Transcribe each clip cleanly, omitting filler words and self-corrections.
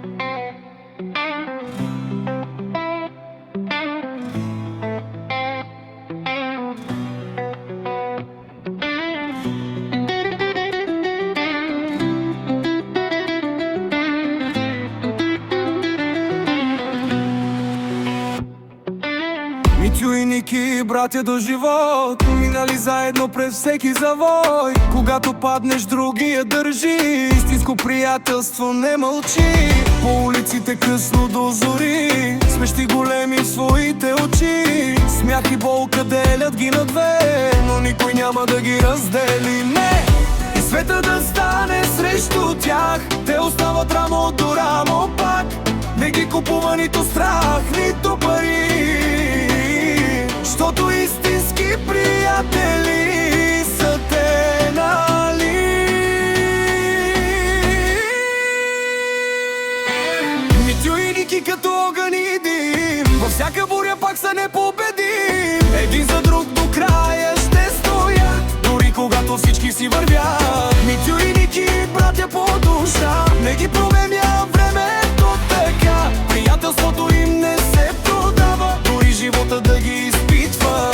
Митю и Ники, братя до живот, минали заедно през всеки завой. Когато паднеш, другия държи, истинско приятелство не мълчи. По улиците късно до зори, смещи големи в своите очи. Смях и болка делят ги на две, но никой няма да ги раздели, не! И света да стане срещу тях, те остават рамо до рамо пак. Не ги купува нито страх, нито пари, щото истински приятели са те, нали? Митю и Ники като огън и дим, във всяка буря пак са непобедим. Един за друг до края ще стоят, дори когато всички си вървят. Митю и Ники, братя по душа, не ги променя времето така. Приятелството им не се продава, дори живота да ги изпитва.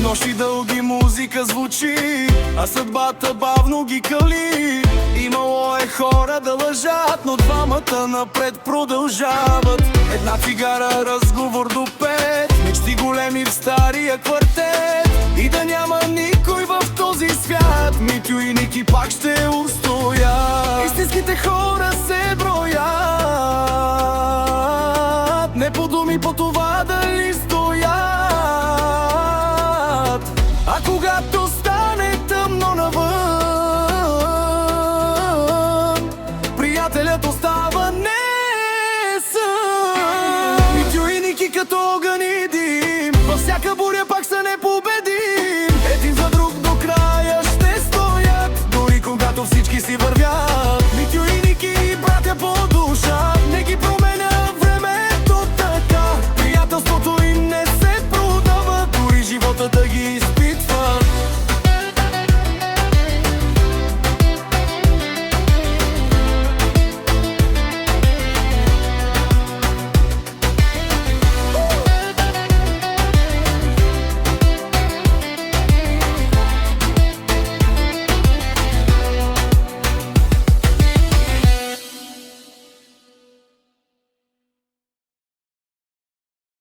Нощи дълги, музика звучи, а съдбата бавно ги кали. Имало е хора да лъжат, но двамата напред продължават. Една цигара, разговор до 5, мечти големи в стария квартет. И да няма никой в този свят, Митю и Ники пак ще устоят. Истинските хора се броят, не по думи, по това дали